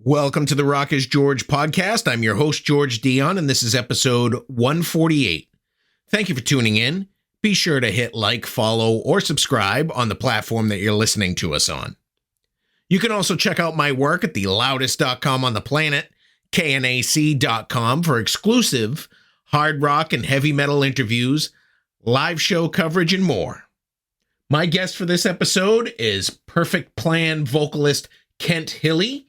Welcome to the Rock is George podcast. I'm your host, George Dionne, and this is episode 148. Thank you for tuning in. Be sure to hit like, follow, or subscribe on the platform that you're listening to us on. You can also check out my work at theloudest.com on the planet, knac.com, for exclusive hard rock and heavy metal interviews, live show coverage, and more. My guest for this episode is Perfect Plan vocalist KENT HILLI.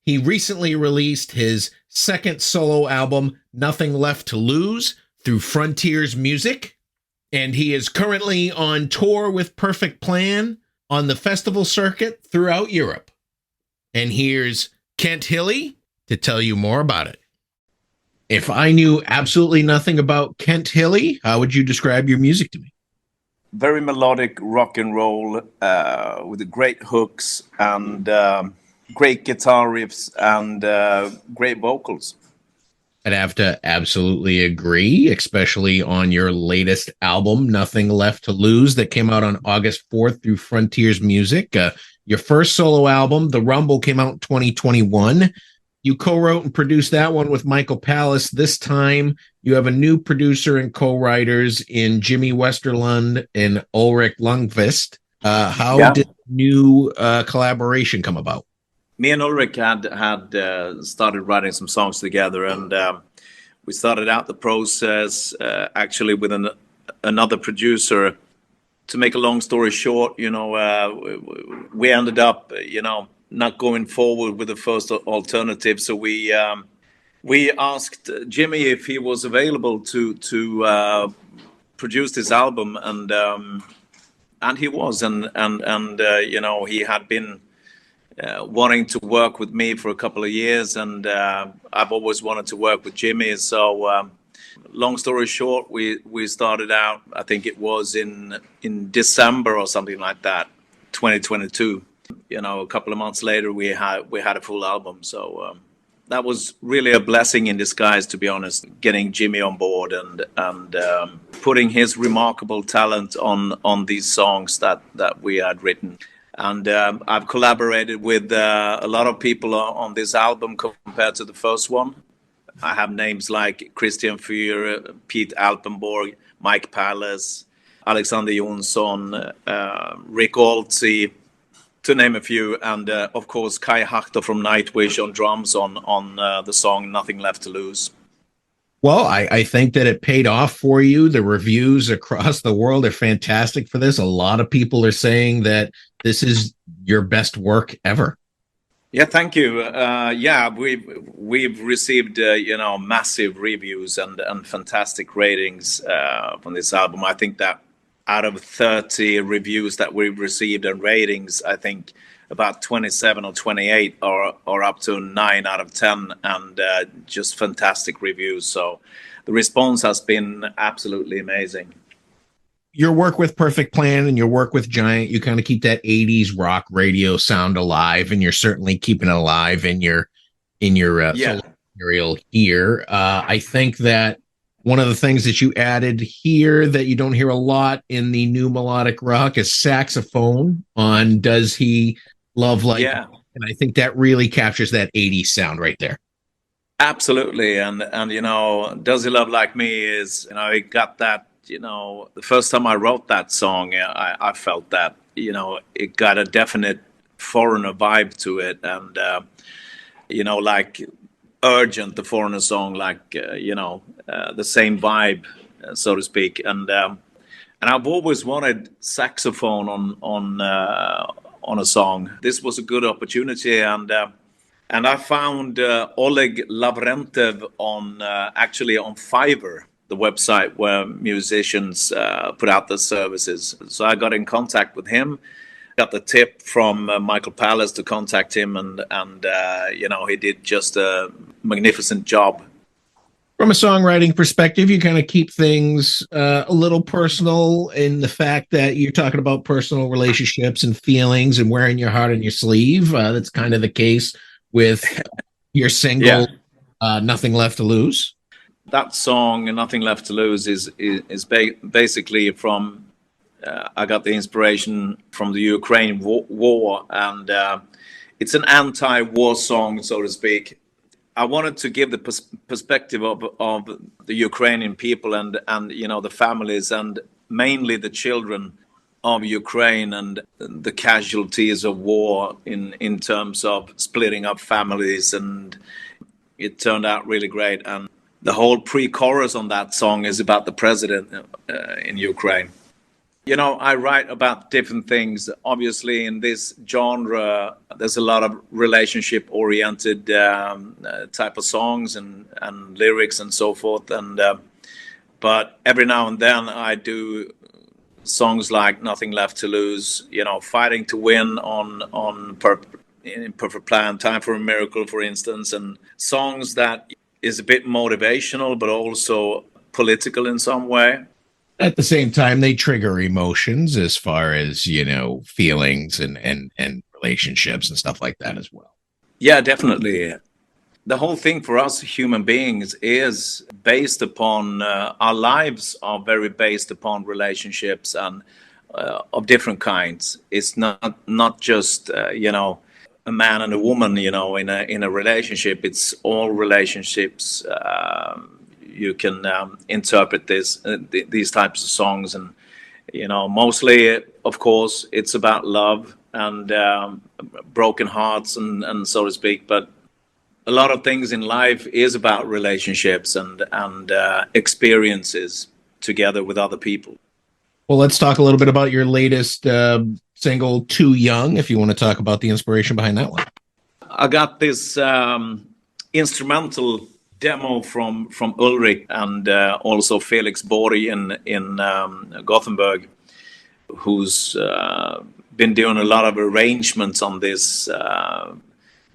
He recently released his second solo album, Nothing Left to Lose, through Frontiers Music, and he is currently on tour with Perfect Plan on the festival circuit throughout Europe. And here's KENT HILLI to tell you more about it. If I knew absolutely nothing about KENT HILLI, how would you describe your music to me? Very melodic rock and roll with great hooks and great guitar riffs and great vocals. I'd have to absolutely agree, especially on your latest album, Nothing Left to Lose, that came out on August 4th through Frontiers Music. Your first solo album, The Rumble, came out in 2021. You co-wrote and produced that one with Michael Pallas. This time, you have a new producer and co-writers in Jimmy Westerlund and Ulrich Lundqvist. How did the new collaboration come about? Me and Ulrich had started writing some songs together, and we started out the process actually with another producer. To make a long story short, we ended up, not going forward with the first alternative. So we asked Jimmy if he was available to produce this album, and he was, and he had been wanting to work with me for a couple of years, and I've always wanted to work with Jimmy. So long story short, we started out, I think it was in December or something like that, 2022. A couple of months later, we had a full album. So that was really a blessing in disguise, to be honest, getting Jimmy on board and putting his remarkable talent on these songs that we had written. And I've collaborated with a lot of people on this album compared to the first one. I have names like Christian Führer, Pete Alpenborg, Mike Pallas, Alexander Jonsson, Rick Oldsey, to name a few, and of course Kai Hachter from Nightwish on drums on the song Nothing Left to Lose. Well, I think that it paid off for you. The reviews across the world are fantastic for this. A lot of people are saying that this is your best work ever. Yeah, thank you. We've received massive reviews and fantastic ratings from this album. I think that out of 30 reviews that we've received and ratings, I think about 27 or 28 are up to 9 out of 10, and just fantastic reviews. So the response has been absolutely amazing. Your work with Perfect Plan and your work with Giant, you kind of keep that 80s rock radio sound alive, and you're certainly keeping it alive in your solo material here. I think that one of the things that you added here that you don't hear a lot in the new melodic rock is saxophone on Does He Love Like Me? And I think that really captures that 80s sound right there. Absolutely. And Does He Love Like Me is, it got that, the first time I wrote that song, I felt that, it got a definite foreigner vibe to it. And, like Urgent, the foreigner song, like, the same vibe, so to speak. And I've always wanted saxophone on a song. This was a good opportunity, and I found Oleg Lavrentev on Fiverr, the website where musicians put out their services. So I got in contact with him, got the tip from Michael Pallas to contact him, and he did just a magnificent job. From a songwriting perspective, you kind of keep things a little personal in the fact that you're talking about personal relationships and feelings and wearing your heart on your sleeve. That's kind of the case with your single, Nothing Left to Lose. That song, Nothing Left to Lose, is basically from, I got the inspiration from the Ukraine war, and it's an anti-war song, so to speak. I wanted to give the perspective of the Ukrainian people and you know, the families and mainly the children of Ukraine and the casualties of war in terms of splitting up families, and it turned out really great. And the whole pre-chorus on that song is about the president in Ukraine. You know, I write about different things. Obviously, in this genre, there's a lot of relationship-oriented type of songs and lyrics and so forth. But every now and then, I do songs like "Nothing Left to Lose," you know, "Fighting to Win" on Perfect Plan, "Time for a Miracle," for instance, and songs that is a bit motivational, but also political in some way. At the same time, they trigger emotions as far as, you know, feelings and relationships and stuff like that as well. Yeah, definitely. The whole thing for us human beings is based upon our lives are very based upon relationships and of different kinds. It's not just you know, a man and a woman, you know, in a relationship. It's all relationships. You can interpret these types of songs, and you know, mostly, of course, it's about love and broken hearts and so to speak. But a lot of things in life is about relationships and experiences together with other people. Well, let's talk a little bit about your latest single, "Too Young," if you want to talk about the inspiration behind that one. I got this instrumental demo from Ulrich and also Felix Borg in Gothenburg, who's been doing a lot of arrangements on this,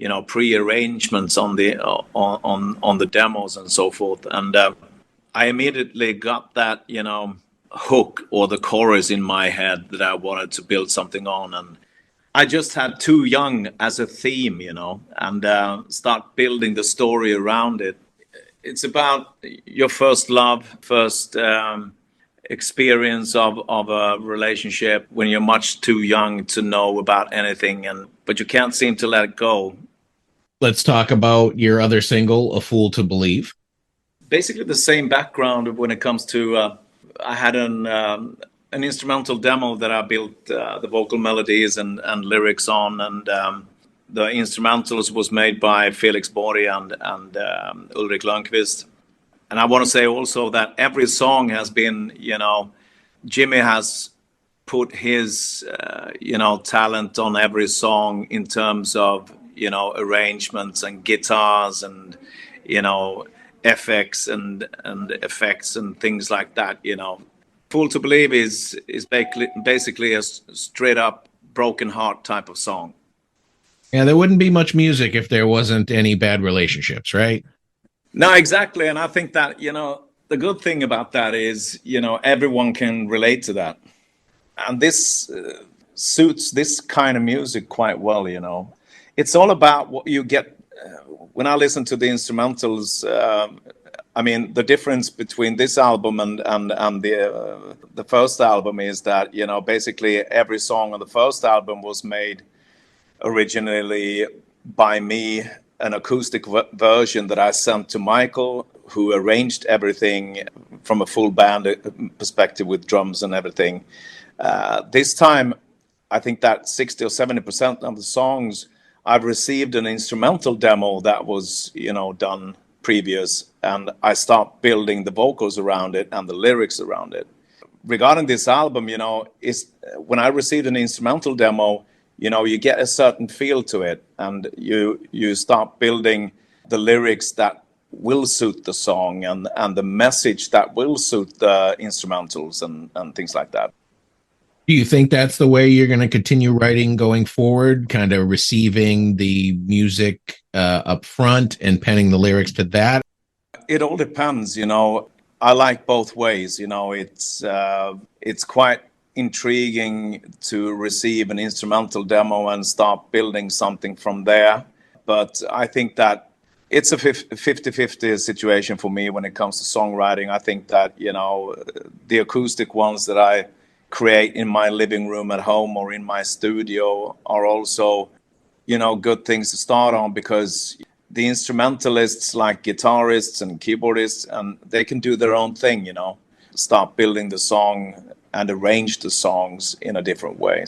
you know, pre-arrangements on the demos and so forth. And I immediately got that, you know, hook or the chorus in my head that I wanted to build something on, and I just had "Too Young" as a theme, you know, and start building the story around it. It's about your first love, first experience of a relationship when you're much too young to know about anything, but you can't seem to let it go. Let's talk about your other single, "A Fool to Believe." Basically the same background when it comes to, I had an instrumental demo that I built the vocal melodies and lyrics on, and the instrumentals was made by Felix Borg and Ulrich Lundqvist. And I want to say also that every song has been, you know, Jimmy has put his, you know, talent on every song in terms of, you know, arrangements and guitars and, you know, FX and effects and things like that, you know. "Fool to Believe" is basically a straight up broken heart type of song. Yeah, there wouldn't be much music if there wasn't any bad relationships, right? No, exactly. And I think that, you know, the good thing about that is, you know, everyone can relate to that. And this suits this kind of music quite well, you know. It's all about what you get. When I listen to the instrumentals, I mean, the difference between this album and the first album is that, you know, basically every song on the first album was made originally by me, an acoustic version that I sent to Michael, who arranged everything from a full band perspective with drums and everything. This time, I think that 60 or 70% of the songs, I've received an instrumental demo that was, you know, done previous, and I start building the vocals around it and the lyrics around it. Regarding this album, you know, when I received an instrumental demo, you know, you get a certain feel to it, and you start building the lyrics that will suit the song and the message that will suit the instrumentals and things like that. Do you think that's the way you're going to continue writing going forward, kind of receiving the music up front and penning the lyrics to that? It all depends, you know. I like both ways, you know. It's quite intriguing to receive an instrumental demo and start building something from there. But I think that it's a 50-50 situation for me when it comes to songwriting. I think that, you know, the acoustic ones that I create in my living room at home or in my studio are also good things to start on, because the instrumentalists, like guitarists and keyboardists, and they can do their own thing, start building the song and arrange the songs in a different way.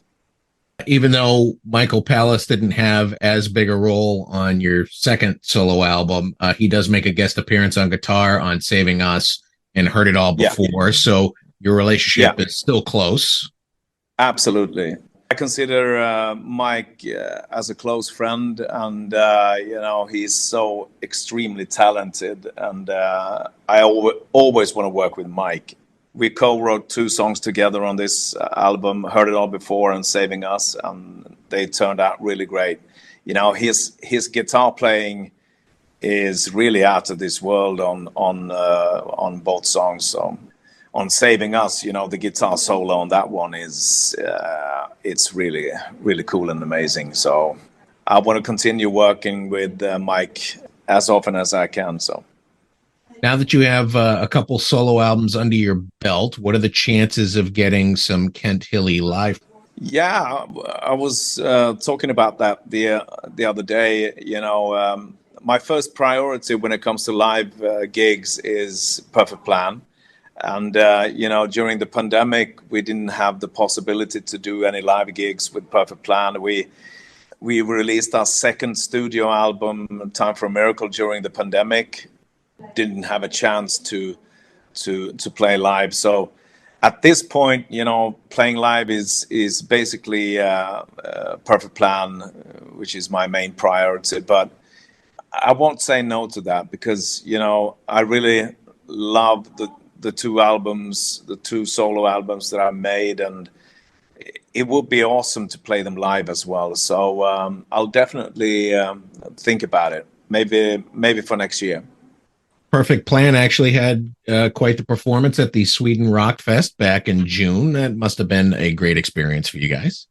Even though Michael Pallas didn't have as big a role on your second solo album, he does make a guest appearance on guitar on Saving Us and Heard It All Before. Yeah. So your relationship is still close. Absolutely. I consider Mike as a close friend, and he's so extremely talented, and I always want to work with Mike. We co-wrote 2 songs together on this album, Heard It All Before and Saving Us, and they turned out really great. His guitar playing is really out of this world on both songs. So on Saving Us, the guitar solo on that one is it's really, really cool and amazing. So I want to continue working with Mike as often as I can. So now that you have a couple solo albums under your belt, what are the chances of getting some Kent Hilli live? Yeah, I was talking about that the other day. My first priority when it comes to live gigs is Perfect Plan. And, during the pandemic, we didn't have the possibility to do any live gigs with Perfect Plan. We released our second studio album, Time for a Miracle, during the pandemic. Didn't have a chance to play live. So at this point, playing live is basically Perfect Plan, which is my main priority. But I won't say no to that, because, I really love the 2 albums, the 2 solo albums that I made, and it would be awesome to play them live as well. So I'll definitely think about it, maybe for next year. Perfect Plan actually had quite the performance at the Sweden Rock Fest back in June. That must have been a great experience for you guys.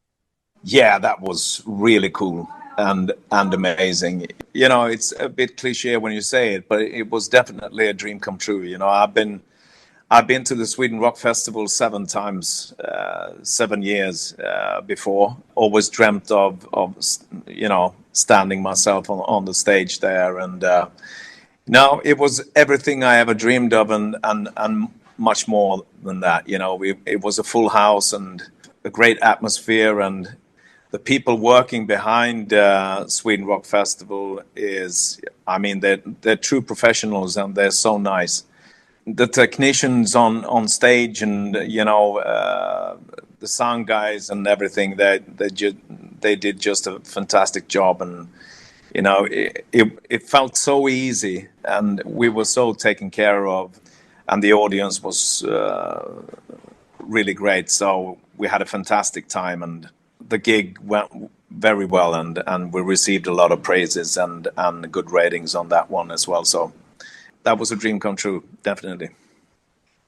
Yeah, that was really cool and amazing. It's a bit cliche when you say it, but it was definitely a dream come true. I've been to the Sweden Rock Festival 7 times, 7 years before. Always dreamt of standing myself on the stage there, and no, it was everything I ever dreamed of, and much more than that. It was a full house and a great atmosphere, and the people working behind Sweden Rock Festival they're true professionals, and they're so nice. The technicians on stage, and the sound guys and everything, they did just a fantastic job, and it felt so easy, and we were so taken care of, and the audience was really great. So we had a fantastic time, and the gig went very well, and we received a lot of praises and good ratings on that one as well. So that was a dream come true, definitely.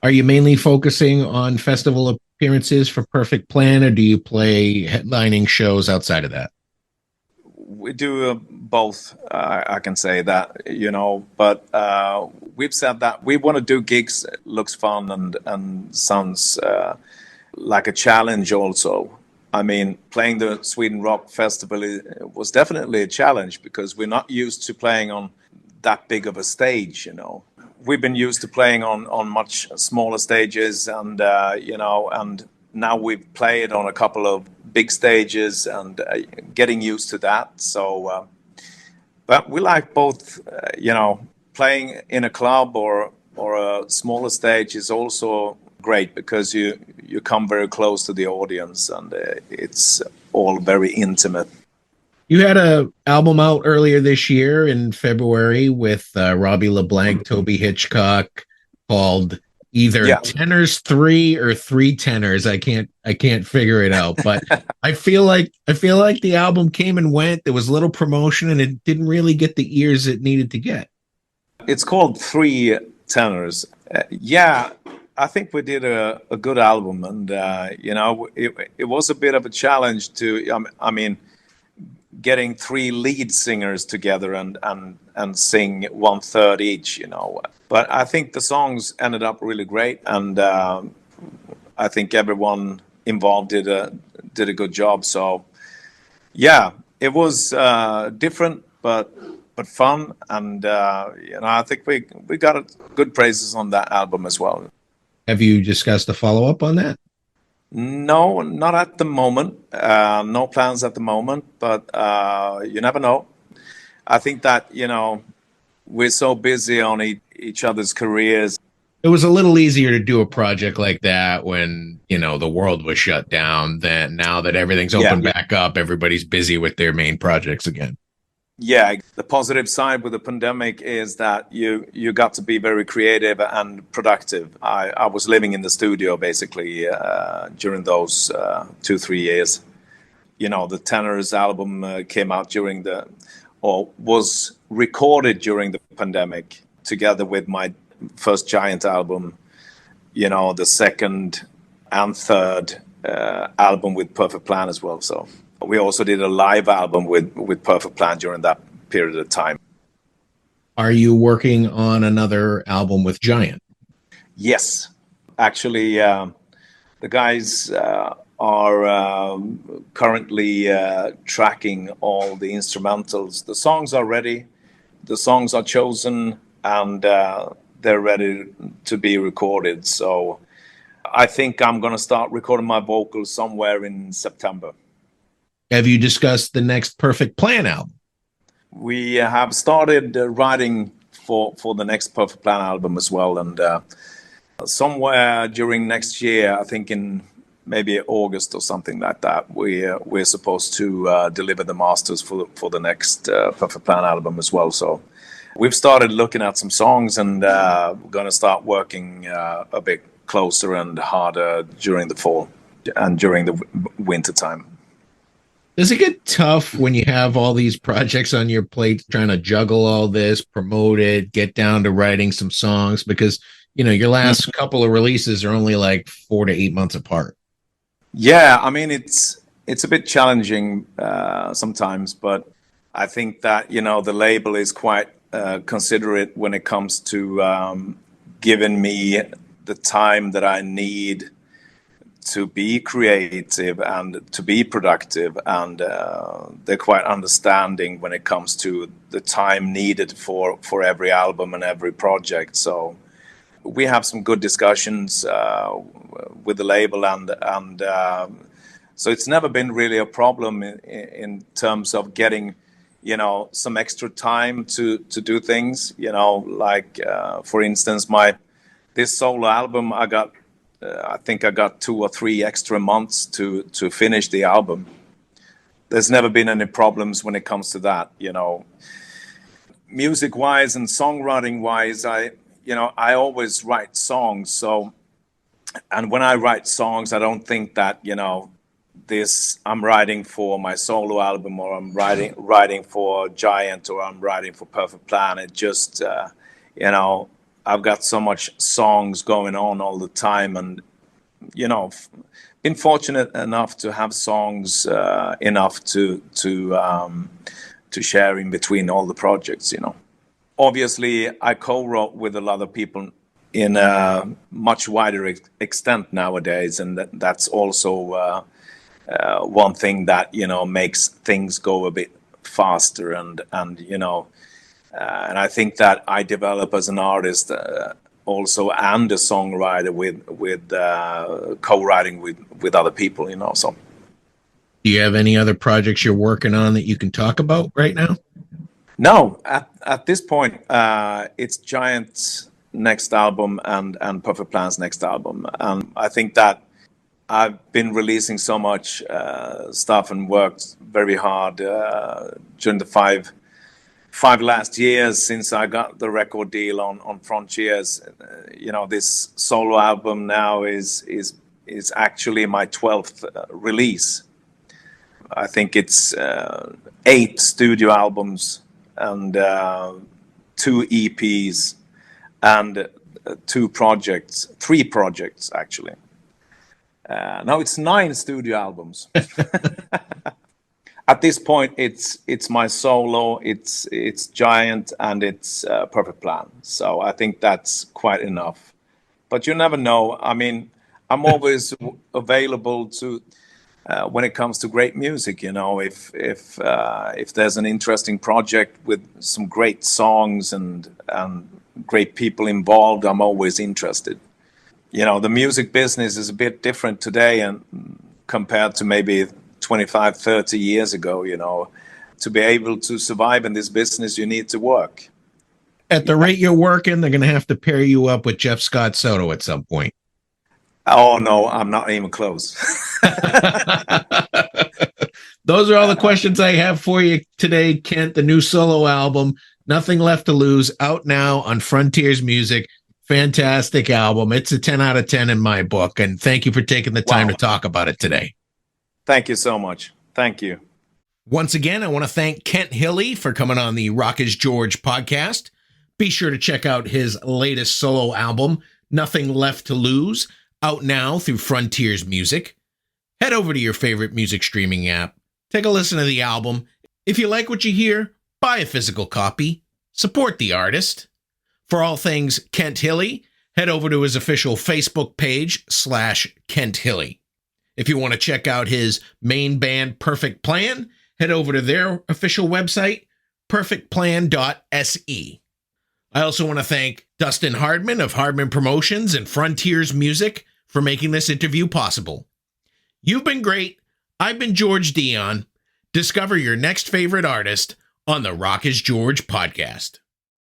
Are you mainly focusing on festival appearances for Perfect Plan, or do you play headlining shows outside of that? We do both, I can say that, but we've said that we want to do gigs that looks fun and sounds like a challenge also. Playing the Sweden Rock Festival was definitely a challenge, because we're not used to playing on that big of a stage. We've been used to playing on much smaller stages, and and now we've played on a couple of big stages, and getting used to that. So but we like both. Playing in a club or a smaller stage is also great, because you come very close to the audience, and it's all very intimate. You had an album out earlier this year in February with Robbie LeBlanc, Toby Hitchcock, called either Tenors 3 or 3 Tenors. I can't figure it out, but I feel like the album came and went. There was little promotion, and it didn't really get the ears it needed to get. It's called 3 Tenors. I think we did a good album, and it was a bit of a challenge to getting 3 lead singers together and sing 1/3 each, But I think the songs ended up really great, and I think everyone involved did a good job. So It was different, but fun, and I think we got good praises on that album as well. Have you discussed a follow-up on that? No, not at the moment. No plans at the moment, but you never know. I think that we're so busy on each other's careers. It was a little easier to do a project like that when, the world was shut down than now that everything's open back up. Everybody's busy with their main projects again. Yeah, the positive side with the pandemic is that you got to be very creative and productive. I was living in the studio basically during those 2-3 years. The Tenors album came out was recorded during the pandemic together with my first Giant album, the second and third album with Perfect Plan as well. So we also did a live album with Perfect Plan during that period of time. Are you working on another album with Giant? Yes. Actually, the guys are currently tracking all the instrumentals. The songs are ready. The songs are chosen, and they're ready to be recorded. So I think I'm going to start recording my vocals somewhere in September. Have you discussed the next Perfect Plan album? We have started writing for the next Perfect Plan album as well. And somewhere during next year, I think in maybe August or something like that, we're supposed to deliver the masters for the next Perfect Plan album as well. So we've started looking at some songs, and we're going to start working a bit closer and harder during the fall and during the winter time. Does it get tough when you have all these projects on your plate, trying to juggle all this, promote it, get down to writing some songs? Because, your last couple of releases are only like 4 to 8 months apart. Yeah, I mean, it's a bit challenging sometimes, but I think that, the label is quite considerate when it comes to giving me the time that I need to be creative and to be productive, and they're quite understanding when it comes to the time needed for every album and every project. So we have some good discussions with the label, and so it's never been really a problem in terms of getting some extra time to do things. Like for instance, this solo album, I think I got 2 or 3 extra months to finish the album. There's never been any problems when it comes to that. Music wise and songwriting wise, I always write songs. So, and when I write songs, I don't think that I'm writing for my solo album, or I'm writing for Giant, or I'm writing for Perfect Plan. It just I've got so much songs going on all the time, and been fortunate enough to have songs enough to share in between all the projects. Obviously I co-wrote with a lot of people in a much wider extent nowadays, and that's also one thing that makes things go a bit faster, and I think that I develop as an artist also, and a songwriter with co-writing with other people. So, do you have any other projects you're working on that you can talk about right now? No, at this point, it's Giant's next album and Perfect Plan's next album. I think that I've been releasing so much stuff and worked very hard during the five last years since I got the record deal on Frontiers. This solo album now is actually my 12th release. I think it's 8 studio albums and 2 EPs and 3 projects actually. Now it's 9 studio albums. At this point, it's my solo, it's Giant, and it's Perfect Plan. So I think that's quite enough. But you never know. I mean, I'm always available to when it comes to great music. If there's an interesting project with some great songs and great people involved, I'm always interested. The music business is a bit different today and compared to maybe 25, 30 years ago. To be able to survive in this business, you need to work. At the rate you're working, they're going to have to pair you up with Jeff Scott Soto at some point. Oh, no, I'm not even close. Those are all the questions I have for you today, Kent. The new solo album, Nothing Left to Lose, out now on Frontiers Music. Fantastic album. It's a 10 out of 10 in my book. And thank you for taking the time to talk about it today. Thank you so much. Thank you. Once again, I want to thank Kent Hilli for coming on the Rock is George podcast. Be sure to check out his latest solo album, Nothing Left to Lose, out now through Frontiers Music. Head over to your favorite music streaming app. Take a listen to the album. If you like what you hear, buy a physical copy. Support the artist. For all things Kent Hilli, head over to his official Facebook page, /Kent Hilli. If you want to check out his main band, Perfect Plan, head over to their official website, perfectplan.se. I also want to thank Dustin Hardman of Hardman Promotions and Frontiers Music for making this interview possible. You've been great. I've been George Dionne. Discover your next favorite artist on the Rock is George podcast.